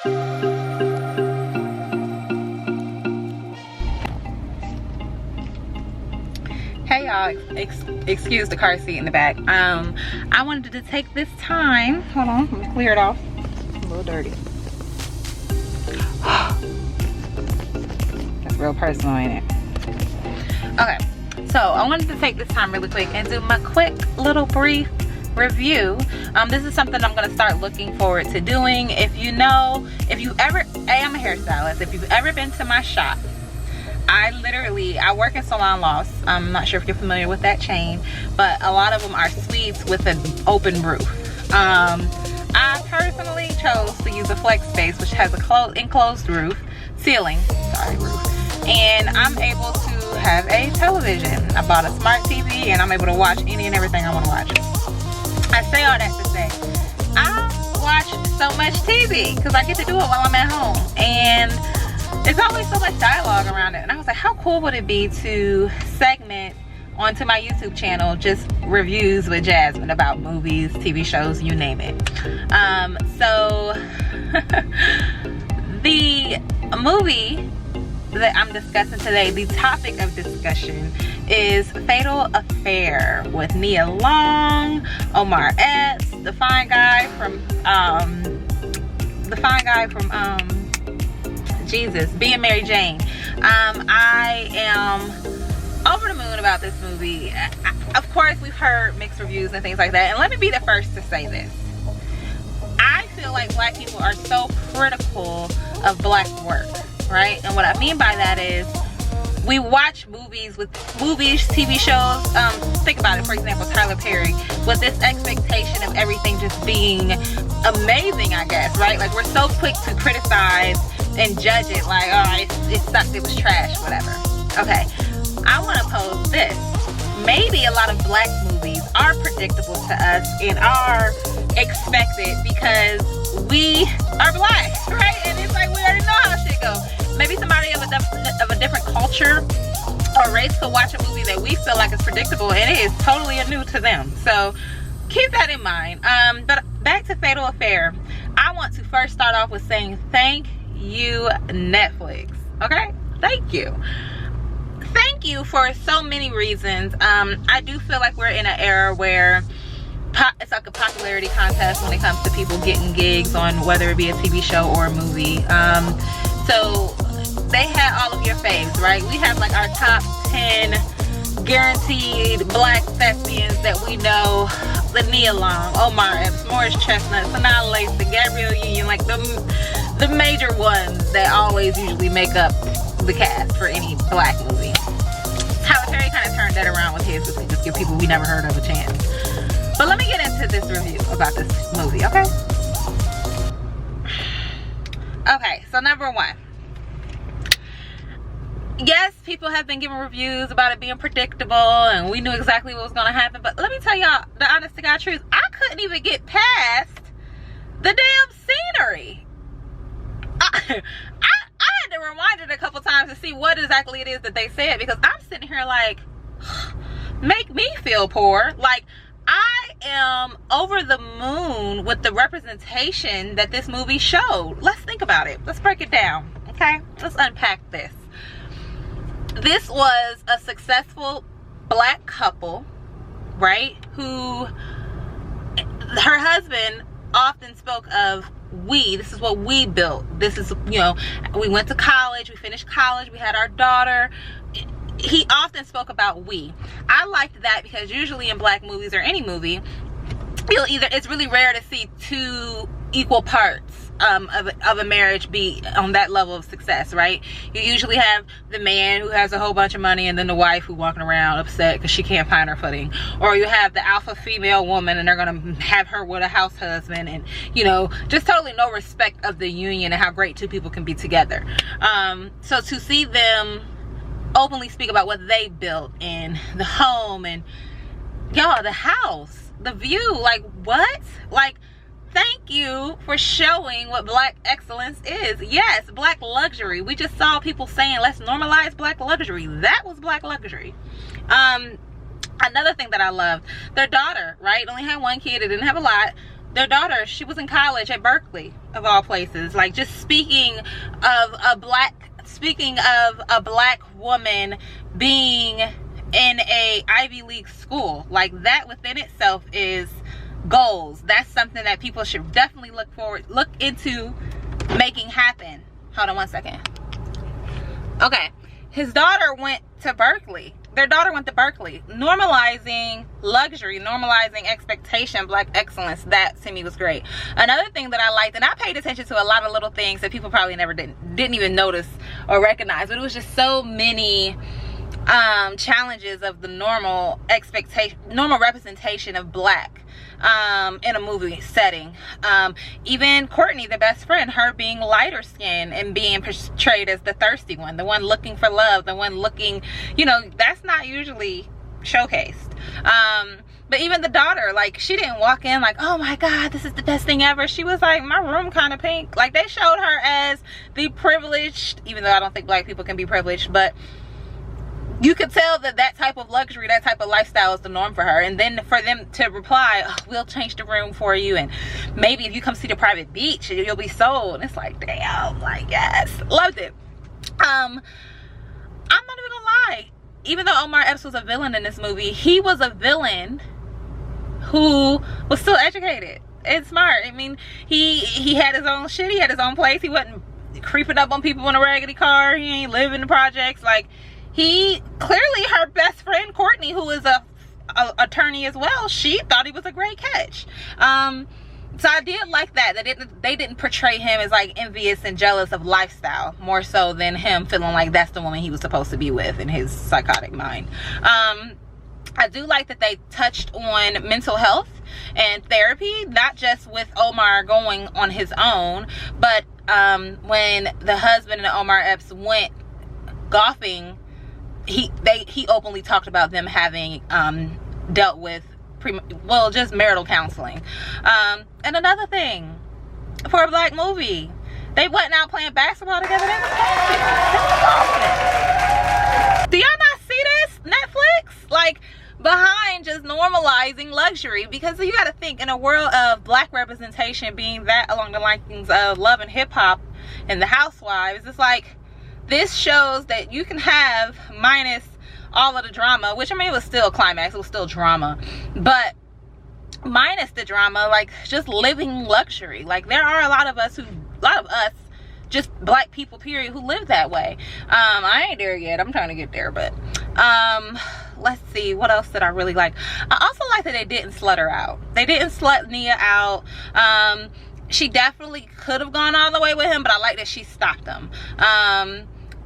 Hey y'all, excuse the car seat in the back. I wanted to take this time, hold on, let me clear it off. It's a little dirty. That's real personal, ain't it? Okay, so I wanted to take this time really quick and do my quick little brief review. This is something I'm gonna start looking forward to doing. If you ever, I'm a hairstylist. If you've ever been to my shop, I work in salon loss. I'm not sure if you're familiar with that chain, but a lot of them are suites with an open roof. I personally chose to use a flex space, which has a enclosed ceiling, and I'm able to have a television. I bought a smart TV and I'm able to watch any and everything I want to watch. I say all that to say, I watch so much TV because I get to do it while I'm at home, and there's always so much dialogue around it. And I was like, how cool would it be to segment onto my YouTube channel just reviews with Jasmine about movies, TV shows, you name it. So the movie that I'm discussing today, the topic of discussion is Fatal Affair with Nia Long, Omar Epps, the fine guy from Jesus, being Mary Jane. I am over the moon about this movie. Of course, we've heard mixed reviews and things like that, and let me be the first to say this. I feel like black people are so critical of black work, right? And what I mean by that is we watch movies, TV shows. Think about it, for example, Tyler Perry, with this expectation of everything just being amazing, I guess, right? Like, we're so quick to criticize and judge it like, oh, it sucked, it was trash, whatever. Okay, I want to pose this. Maybe a lot of black movies are predictable to us and are expected because we are black, right? And it's like, we already know how shit goes. Maybe somebody of a different culture or race could watch a movie that we feel like is predictable and it is totally new to them. So keep that in mind. But back to Fatal Affair, I want to first start off with saying thank you, Netflix. Okay, thank you for so many reasons. I do feel like we're in an era where it's like a popularity contest when it comes to people getting gigs on whether it be a TV show or a movie. So they had all of your faves, right? We have like our top 10 guaranteed black thespians that we know: the Nia Long, Omar Epps, Morris Chestnut, Sanaa Lathan, Gabrielle Union, like the major ones that always usually make up the cast for any black movie. Tyler Perry kind of turned that around with his, to just give people we never heard of a chance. But let me get into this review about this movie, okay? Okay, so number one. Yes, people have been giving reviews about it being predictable and we knew exactly what was going to happen. But let me tell y'all the honest to God truth. I couldn't even get past the damn scenery. I had to rewind it a couple times to see what exactly it is that they said, because I'm sitting here like, make me feel poor. Like, I am over the moon with the representation that this movie showed. Let's think about it. Let's break it down, okay? Let's unpack this. This was a successful black couple, right? Who, her husband often spoke of we. This is what we built. This is, you know, we went to college, we finished college, we had our daughter. He often spoke about we. I liked that because usually in black movies or any movie, it's really rare to see two equal parts of a marriage be on that level of success, right? You usually have the man who has a whole bunch of money and then the wife who walking around upset because she can't find her footing. Or you have the alpha female woman and they're gonna have her with a house husband, and you know, just totally no respect of the union and how great two people can be together. So to see them openly speak about what they built in the home and y'all, the house, the view, like what? Like, thank you for showing what black excellence is. Yes, black luxury. We just saw people saying let's normalize black luxury. That was black luxury. Another thing that I loved, their daughter, right, only had one kid. It didn't have a lot, their daughter, she was in college at Berkeley, of all places. Like, just speaking of a black woman being in a Ivy League school, like that within itself is goals. That's something that people should definitely look into making happen. Hold on one second. Okay, his daughter went to Berkeley. Their daughter went to Berkeley. Normalizing luxury, normalizing expectation, black excellence. That to me was great. Another thing that I liked, and I paid attention to a lot of little things that people probably never didn't even notice or recognize, but it was just so many challenges of the normal representation of black in a movie setting. Even Courtney, the best friend, her being lighter skinned and being portrayed as the thirsty one, the one looking for love, the one looking, you know, that's not usually showcased. But even the daughter, like, she didn't walk in like, oh my god, this is the best thing ever. She was like, my room kind of pink. Like, they showed her as the privileged, even though I don't think black people can be privileged, but you could tell that that type of luxury, that type of lifestyle is the norm for her. And then for them to reply, oh, we'll change the room for you, and maybe if you come see the private beach, you'll be sold. And it's like, damn, like, yes, loved it. I'm not even gonna lie, even though Omar Epps was a villain in this movie, he was a villain who was still educated and smart. I mean, he had his own shit, he had his own place. He wasn't creeping up on people in a raggedy car. He ain't living in the projects. Like, he clearly, her best friend Courtney, who is a attorney as well, she thought he was a great catch. So I did like that they didn't portray him as like envious and jealous of lifestyle, more so than him feeling like that's the woman he was supposed to be with in his psychotic mind. I do like that they touched on mental health and therapy, not just with Omar going on his own, but when the husband and Omar Epps went golfing, he openly talked about them having dealt with just marital counseling. And another thing, for a black movie, they wasn't out playing basketball together, they was golfing. Do y'all not see this, Netflix? Like, behind just normalizing luxury, because you got to think, in a world of black representation being that along the lines of Love and Hip Hop and The Housewives, it's like, this shows that you can have, minus all of the drama, which, I mean, it was still a climax, it was still drama, but minus the drama, like, just living luxury. Like, there are a lot of us, just black people period, who live that way. I ain't there yet, I'm trying to get there, but let's see, what else did I really like? I also like that they didn't slut her out. They didn't slut Nia out. She definitely could have gone all the way with him, but I like that she stopped him.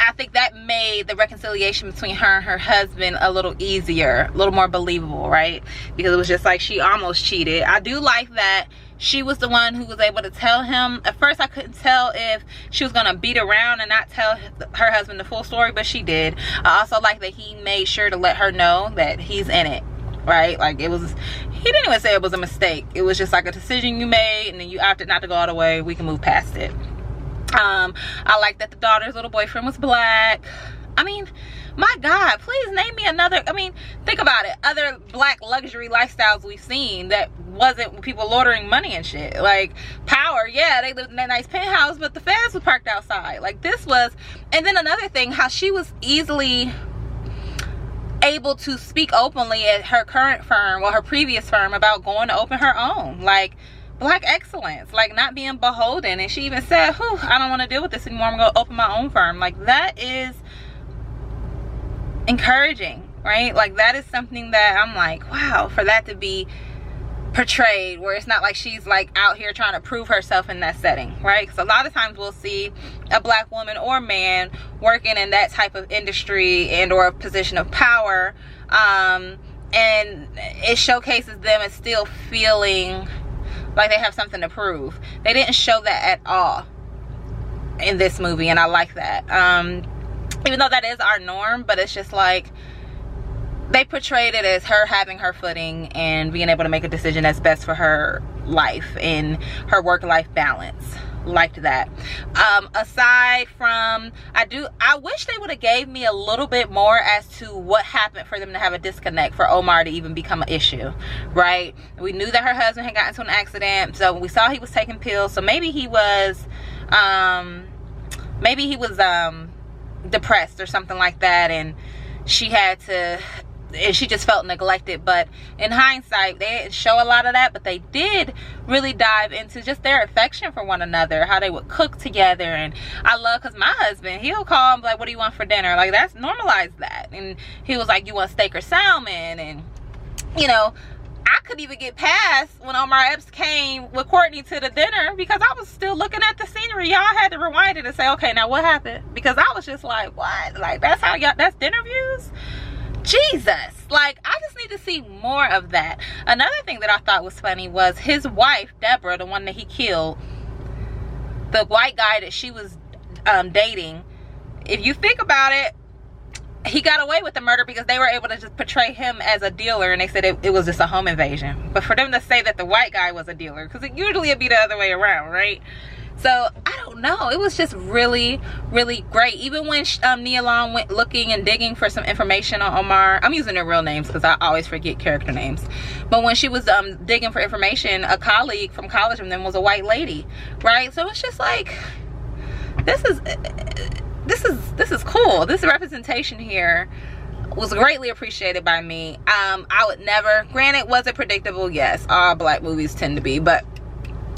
I think that made the reconciliation between her and her husband a little easier, a little more believable, right? Because it was just like, she almost cheated. I do like that she was the one who was able to tell him. At first, I couldn't tell if she was gonna beat around and not tell her husband the full story, but she did. I also like that he made sure to let her know that he's in it, right? Like, he didn't even say it was a mistake. It was just like a decision you made, and then you opted not to go all the way. We can move past it. I like that the daughter's little boyfriend was black. I mean, my God, please name me another. I mean, think about it. Other black luxury lifestyles we've seen that wasn't people laundering money and shit. Like, Power, yeah, they lived in that nice penthouse, but the fans were parked outside. Like, this was, and then another thing, how she was easily able to speak openly at her current firm, or her previous firm, about going to open her own. Like, black excellence, like, not being beholden. And she even said, whew, I don't want to deal with this anymore, I'm gonna open my own firm. Like, that is encouraging, right? Like, that is something that I'm like, wow, for that to be portrayed, where it's not like she's like out here trying to prove herself in that setting, right? Because a lot of times we'll see a black woman or man working in that type of industry and or a position of power, and it showcases them as still feeling like they have something to prove. They didn't show that at all in this movie, and I like that. Even though that is our norm, but it's just like, they portrayed it as her having her footing and being able to make a decision that's best for her life and her work-life balance. liked that. Aside from, I wish they would have gave me a little bit more as to what happened for them to have a disconnect, for Omar to even become an issue, right? We knew that her husband had gotten into an accident, so we saw he was taking pills, so maybe he was depressed or something like that, and she just felt neglected. But in hindsight, they didn't show a lot of that, but they did really dive into just their affection for one another, how they would cook together. And I love, because my husband, he'll call and be like, what do you want for dinner? Like, that's normalized that. And he was like, you want steak or salmon? And you know, I could even get past when Omar Epps came with Courtney to the dinner, because I was still looking at the scenery. Y'all had to rewind it and say, okay, now what happened? Because I was just like, what? Like, that's how y'all, that's dinner views? Jesus. Like, I just need to see more of that. Another thing that I thought was funny was his wife, Deborah, the one that he killed, the white guy that she was dating. If you think about it, he got away with the murder because they were able to just portray him as a dealer, and they said it was just a home invasion. But for them to say that the white guy was a dealer, because it usually would be the other way around, right? So I don't know, it was just really, really great. Even when Nia Long went looking and digging for some information on Omar, I'm using their real names because I always forget character names, but when she was digging for information, a colleague from college from them was a white lady, right? So it's just like, this is cool. This representation here was greatly appreciated by me. I would never, granted, was it predictable? Yes, all black movies tend to be, but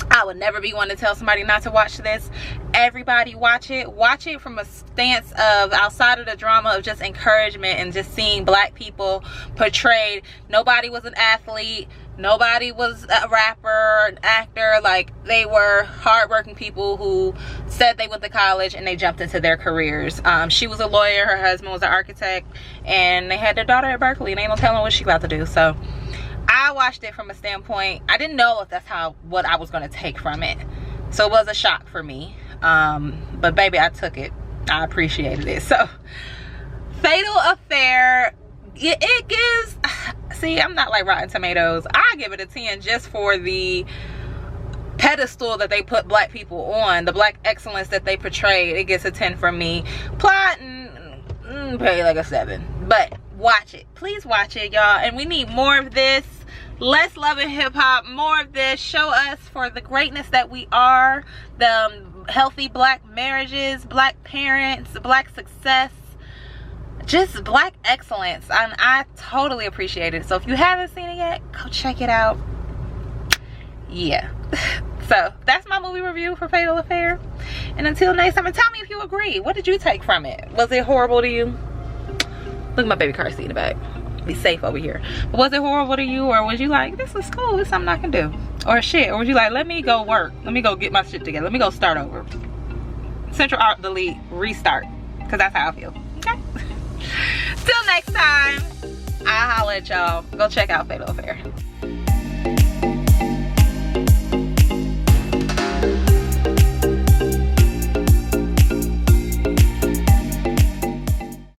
I would never be one to tell somebody not to watch this. Everybody watch it. Watch it from a stance of, outside of the drama, of just encouragement and just seeing black people portrayed. Nobody was an athlete. Nobody was a rapper, an actor. Like, they were hardworking people who said they went to college and they jumped into their careers. She was a lawyer, her husband was an architect, and they had their daughter at Berkeley, and ain't no telling what she about to do. So I watched it from a standpoint, I didn't know if that's what I was going to take from it. So it was a shock for me. But baby, I took it. I appreciated it. So, Fatal Affair, it gives, see, I'm not like Rotten Tomatoes. I give it a 10 just for the pedestal that they put black people on, the black excellence that they portrayed. It gets a 10 from me. Plot, probably like a 7. But watch it. Please watch it, y'all. And we need more of this. Less love and hip hop, more of this. Show us for the greatness that we are, the healthy black marriages, black parents, black success, just black excellence. And I totally appreciate it. So if you haven't seen it yet, go check it out. Yeah. So that's my movie review for Fatal Affair. And until next time, and tell me if you agree. What did you take from it? Was it horrible to you? Look at my baby car seat in the back. Be safe over here. But was it horrible to you, or was you like, this is cool, this is something I can do? Or shit, or was you like, let me go work, let me go get my shit together, let me go start over, Central Alt Delete, restart, because that's how I feel. Okay. Till next time, I'll holler at y'all. Go check out Fatal Affair.